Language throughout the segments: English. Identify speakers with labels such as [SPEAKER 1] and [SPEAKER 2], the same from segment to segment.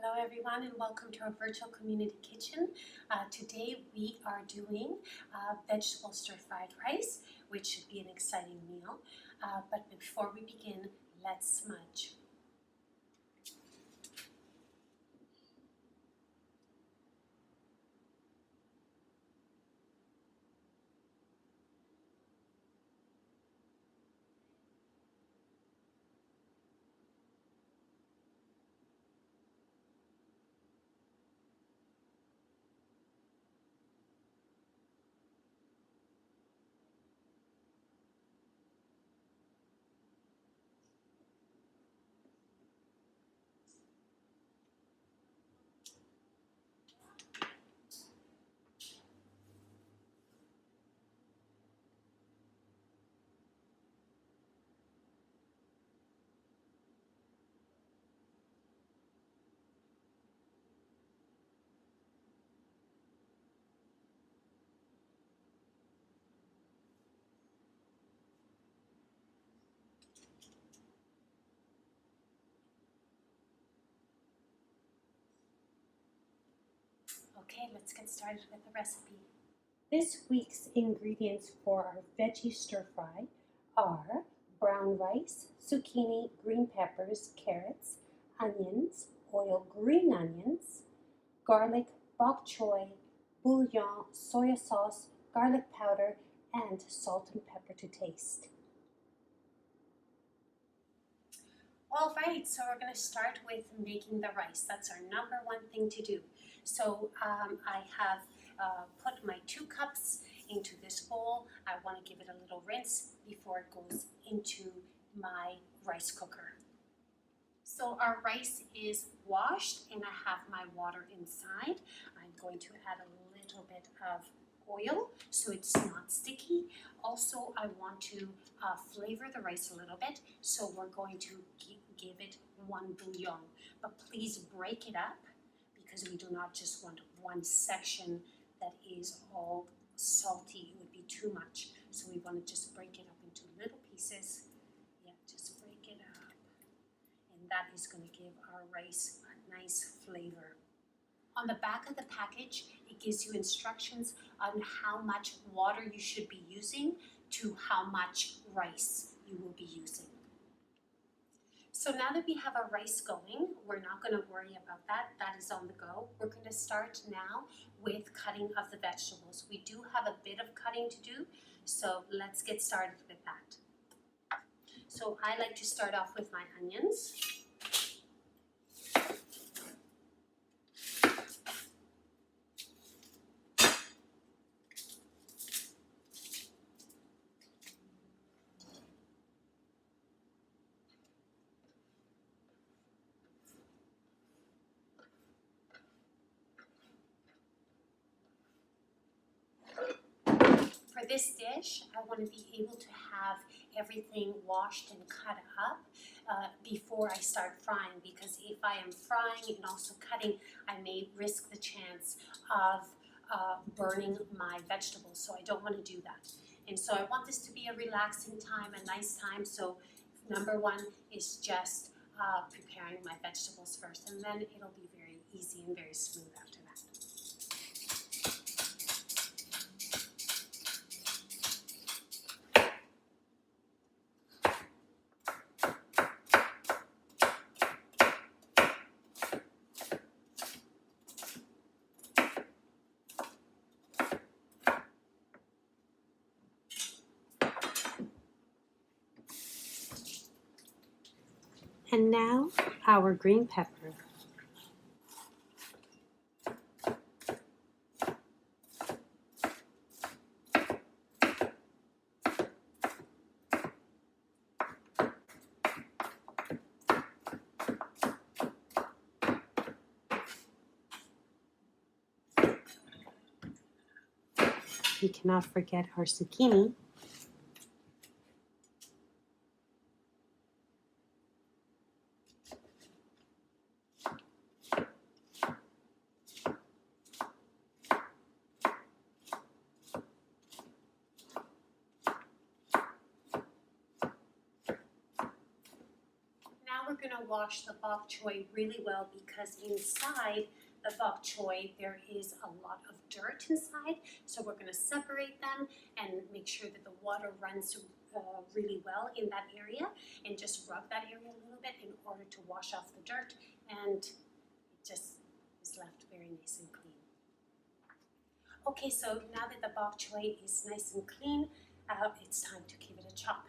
[SPEAKER 1] Hello everyone and welcome to our virtual community kitchen. Today we are doing vegetable stir-fried rice, which should be an exciting meal. But before we begin, let's smudge. Okay, let's get started with the recipe. This week's ingredients for our veggie stir-fry are brown rice, zucchini, green peppers, carrots, onions, oil green onions, garlic, bok choy, bouillon, soy sauce, garlic powder, and salt and pepper to taste. All right, so we're going to start with making the rice. That's our number one thing to do. So I have put my 2 cups into this bowl. I want to give it a little rinse before it goes into my rice cooker. So our rice is washed and I have my water inside. I'm going to add a little bit of oil so it's not sticky. Also, I want to flavor the rice a little bit, so we're going to give it 1 bouillon. But please break it up because we do not just want one section that is all salty. It would be too much. So we want to just break it up into little pieces. Yeah, just break it up. And that is going to give our rice a nice flavor. On the back of the package, it gives you instructions on how much water you should be using to how much rice you will be using. So now that we have our rice going, we're not going to worry about that. That is on the go. We're going to start now with cutting of the vegetables. We do have a bit of cutting to do, so let's get started with that. So I like to start off with my onions. For this dish, I want to be able to have everything washed and cut up before I start frying, because if I am frying and also cutting, I may risk the chance of burning my vegetables, so I don't want to do that. And so I want this to be a relaxing time, a nice time, so number one is just preparing my vegetables first, and then it'll be very easy and very smooth after that. And now our green pepper. We cannot forget our zucchini. gonna wash the bok choy really well because inside the bok choy there is a lot of dirt inside. So we're gonna separate them and make sure that the water runs really well in that area, and just rub that area a little bit in order to wash off the dirt, and it just is left very nice and clean. Okay, so now that the bok choy is nice and clean, it's time to give it a chop.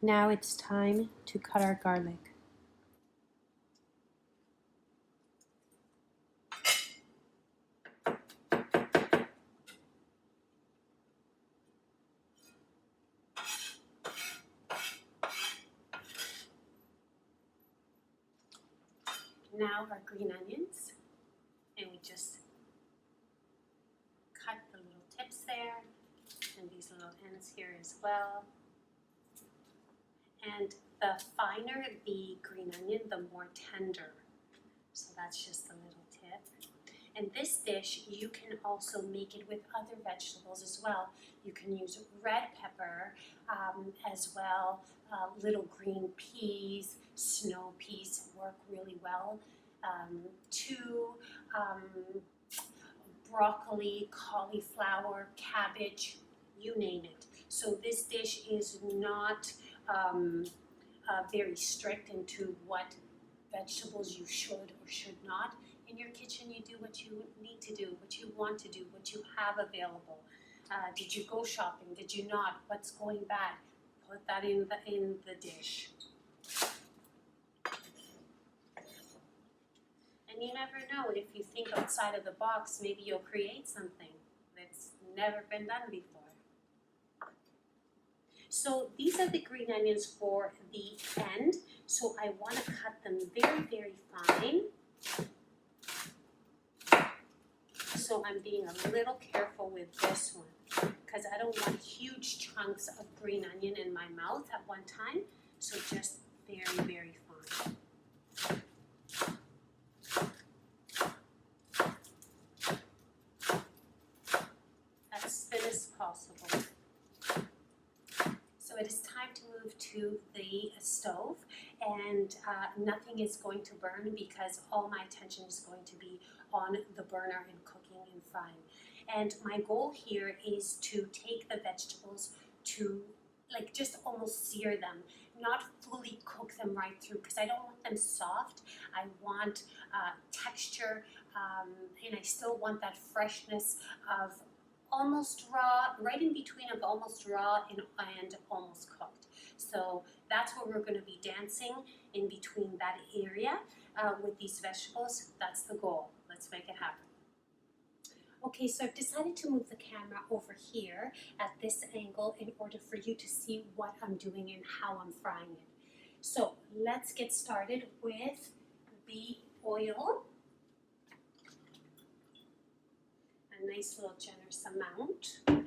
[SPEAKER 1] Now it's time to cut our garlic. Now our green onions, and we just cut the little tips there, and these little ends here as well. And the finer the green onion, the more tender. So that's just a little tip. And this dish, you can also make it with other vegetables as well. You can use red pepper as well. Little green peas, snow peas work really well too. Broccoli, cauliflower, cabbage, you name it. So this dish is not very strict into what vegetables you should or should not. In your kitchen, you do what you need to do, what you want to do, what you have available. Did you go shopping? Did you not? What's going bad? Put that in the dish. And you never know, if you think outside of the box, maybe you'll create something that's never been done before. So these are the green onions for the end. So I want to cut them very, very fine. So I'm being a little careful with this one because I don't want huge chunks of green onion in my mouth at one time. So just very, very fine. As thin as possible. So it is time to move to the stove, and nothing is going to burn because all my attention is going to be on the burner and cooking and frying. And my goal here is to take the vegetables to just almost sear them, not fully cook them right through because I don't want them soft. I want texture, and I still want that freshness of almost raw, right in between of almost raw and almost cooked. So that's where we're going to be dancing, in between that area with these vegetables. That's the goal. Let's make it happen. Okay, so I've decided to move the camera over here at this angle in order for you to see what I'm doing and how I'm frying it. So let's get started with the oil. A nice little generous amount.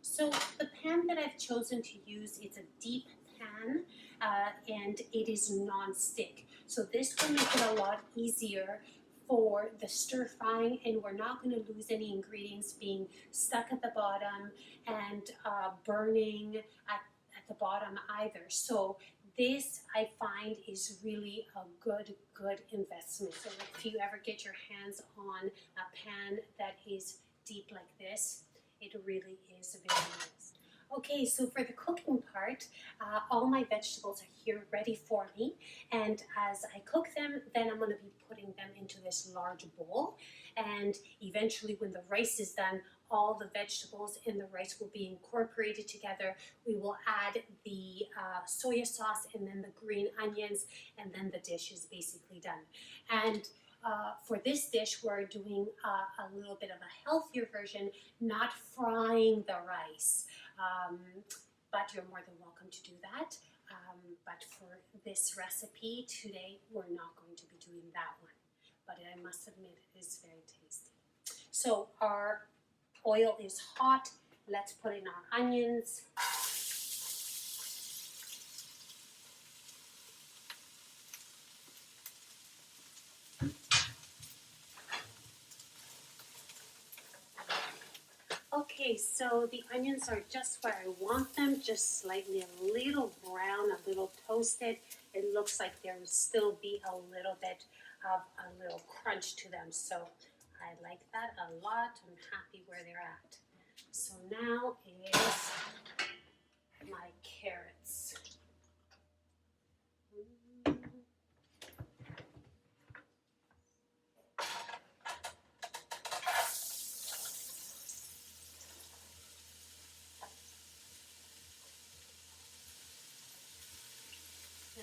[SPEAKER 1] So the pan that I've chosen to use is a deep pan and it is non-stick. So this will make it a lot easier for the stir frying, and we're not going to lose any ingredients being stuck at the bottom and burning at the bottom either. So this, I find, is really a good investment. So if you ever get your hands on a pan that is deep like this, it really is very nice. Okay, so for the cooking part, all my vegetables are here ready for me, and as I cook them, then I'm going to be putting them into this large bowl, and eventually when the rice is done, all the vegetables and the rice will be incorporated together. We will add the soy sauce and then the green onions, and then the dish is basically done. And for this dish, we're doing a little bit of a healthier version, not frying the rice. but you're more than welcome to do that. But for this recipe today, we're not going to be doing that one. But I must admit, it is very tasty. So our oil is hot. Let's put in our onions. Okay, so the onions are just where I want them, just slightly a little brown, a little toasted. It looks like there will still be a little bit of a little crunch to them, so I like that a lot. I'm happy where they're at. So now is my carrots.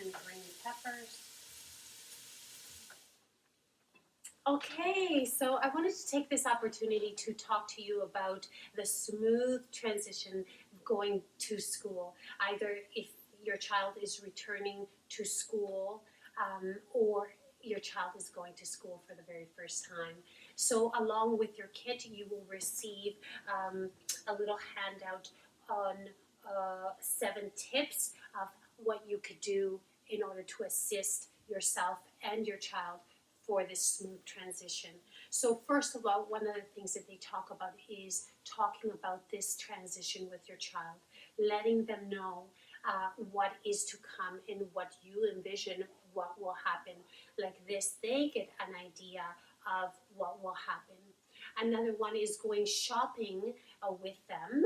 [SPEAKER 1] And green peppers. Okay, so I wanted to take this opportunity to talk to you about the smooth transition going to school, either if your child is returning to school or your child is going to school for the very first time. So along with your kit, you will receive a little handout on 7 tips of what you could do in order to assist yourself and your child for this smooth transition. So first of all, one of the things that they talk about is talking about this transition with your child, letting them know what is to come and what you envision what will happen. Like this, they get an idea of what will happen. Another one is going shopping with them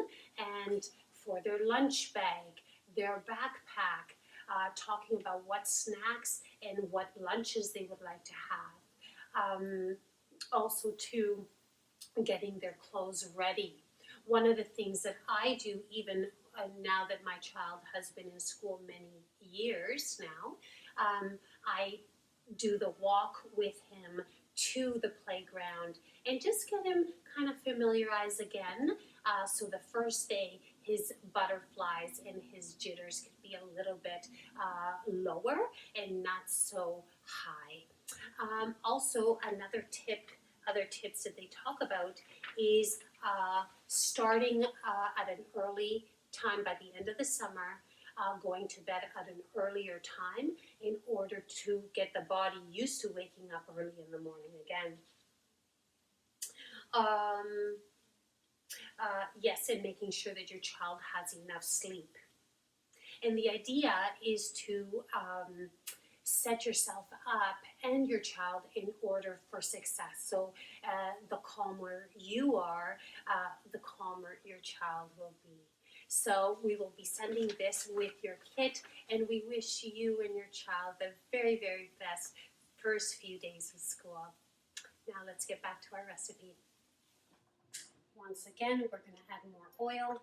[SPEAKER 1] and for their lunch bag, their backpack, talking about what snacks and what lunches they would like to have. Also to getting their clothes ready. One of the things that I do even now that my child has been in school many years now, I do the walk with him to the playground and just get him kind of familiarized again. So the first day, his butterflies and his jitters could be a little bit lower and not so high. Also, other tips that they talk about is starting at an early time by the end of the summer, going to bed at an earlier time in order to get the body used to waking up early in the morning again. Yes, and making sure that your child has enough sleep. And the idea is to set yourself up and your child in order for success. So the calmer you are, the calmer your child will be. So we will be sending this with your kit, and we wish you and your child the very, very best first few days of school. Now let's get back to our recipe. Once again, we're going to add more oil.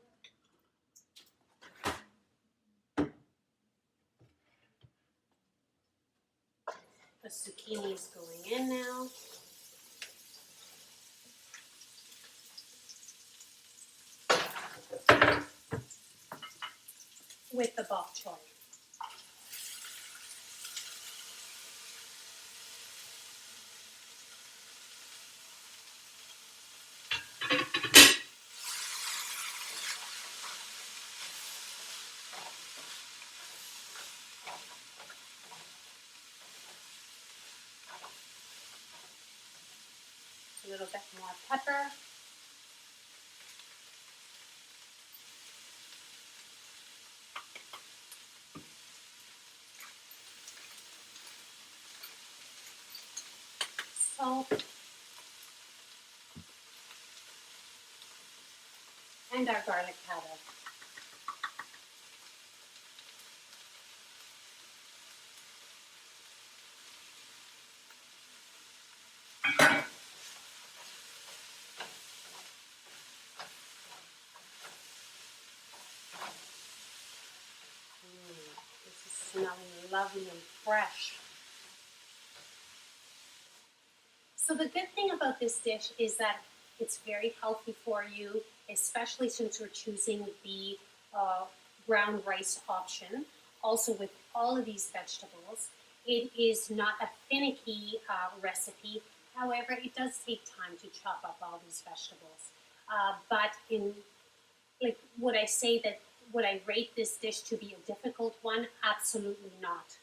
[SPEAKER 1] The zucchini is going in now. With the bok choy. A little bit more pepper. Salt. And our garlic powder. This is smelling lovely and fresh. So the good thing about this dish is that it's very healthy for you, especially since we're choosing the brown rice option, also with all of these vegetables. It is not a finicky recipe. However, it does take time to chop up all these vegetables. But in, like, would I say that, would I rate this dish to be a difficult one? Absolutely not.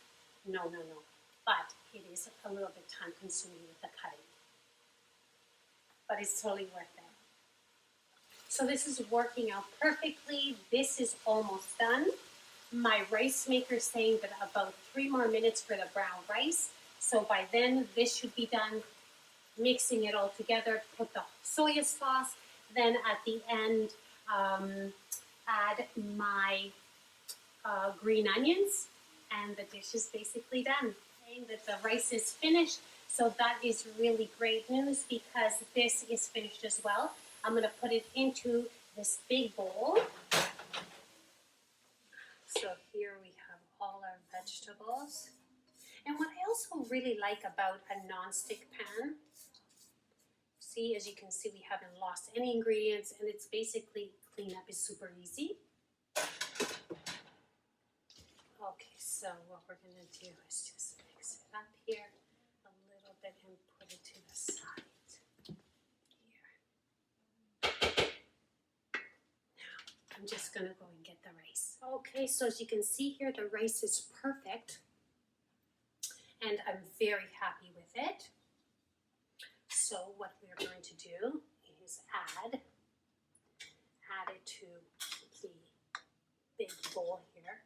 [SPEAKER 1] No, no, no. But it is a little bit time consuming with the cutting. But it's totally worth it. So this is working out perfectly. This is almost done. My rice maker is saying that about 3 more minutes for the brown rice. So by then this should be done. Mixing it all together, put the soy sauce, then at the end add my green onions, and the dish is basically done. Okay, that the rice is finished, so that is really great news because this is finished as well. I'm going to put it into this big bowl. So here we have all our vegetables. And what I also really like about a non-stick pan, see, as you can see, we haven't lost any ingredients, and it's basically, cleanup is super easy. Okay, so what we're going to do is just mix it up here a little bit and put it to the side here. Now, I'm just going to go and get the rice. Okay, so as you can see here, the rice is perfect, and I'm very happy with it. So what we're going to do is add it to the big bowl here.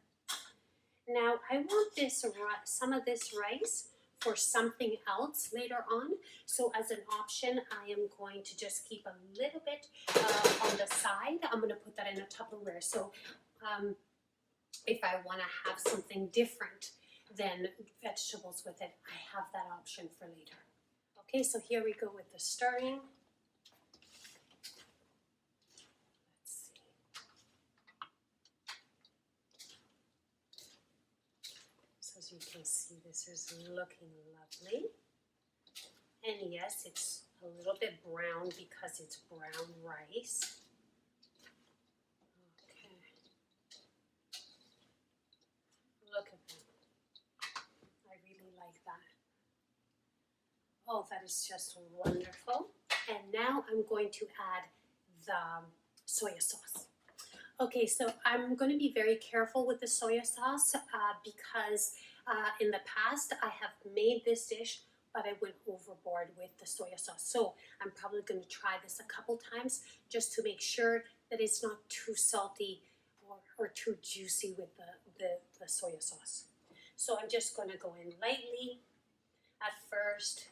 [SPEAKER 1] Now I want this some of this rice for something else later on. So as an option, I am going to just keep a little bit on the side. I'm going to put that in a Tupperware. So if I want to have something different than vegetables with it, I have that option for later. Okay, so here we go with the stirring. Let's see. So as you can see, this is looking lovely. And yes, it's a little bit brown because it's brown rice. Okay. Look at that. I really like that. Oh, that is just wonderful. And now I'm going to add the soy sauce. Okay, so I'm going to be very careful with the soy sauce because in the past I have made this dish, but I went overboard with the soy sauce. So I'm probably going to try this a couple times just to make sure that it's not too salty or too juicy with the soy sauce. So I'm just going to go in lightly at first.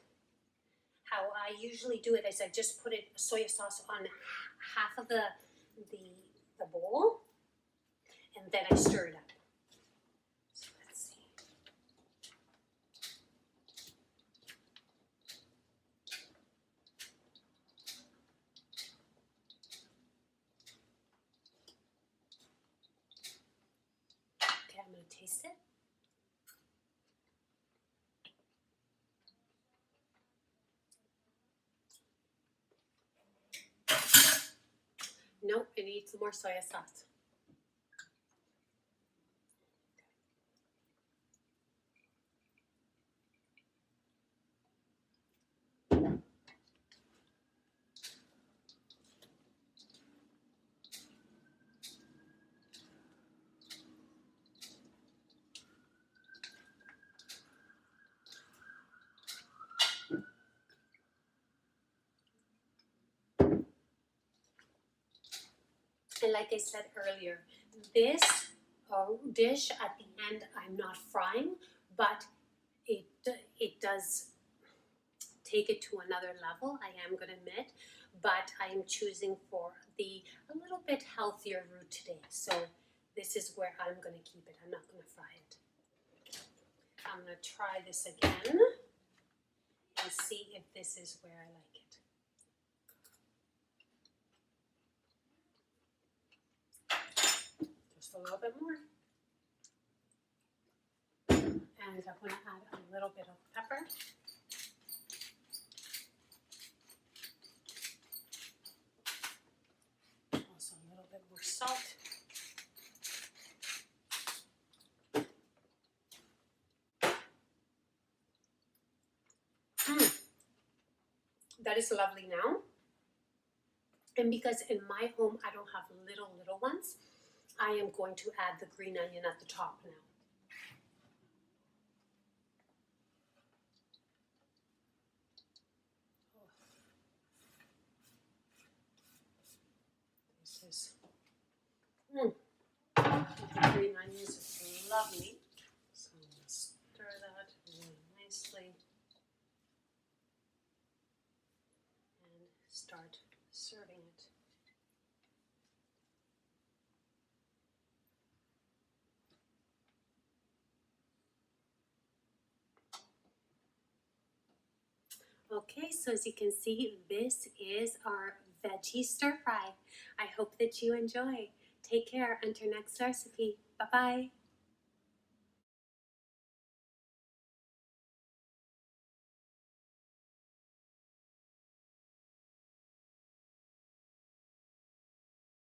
[SPEAKER 1] How I usually do it is I just put soy sauce on half of the bowl, and then I stir it up. So let's see. Okay, I'm going to taste it. Nope, it needs more soy sauce. And like I said earlier, this dish at the end I'm not frying, but it does take it to another level, I am going to admit, but I am choosing for a little bit healthier route today. So this is where I'm going to keep it. I'm not going to fry it. I'm going to try this again and see if this is where I like it. Just a little bit more. And I'm going to add a little bit of pepper. Also a little bit more salt. that is lovely now. And because in my home I don't have little ones, I am going to add the green onion at the top now. This is, the green onions is lovely. So I'm going to stir that really nicely and start serving it. Okay, so as you can see, this is our veggie stir fry. I hope that you enjoy. Take care until next recipe. Bye-bye.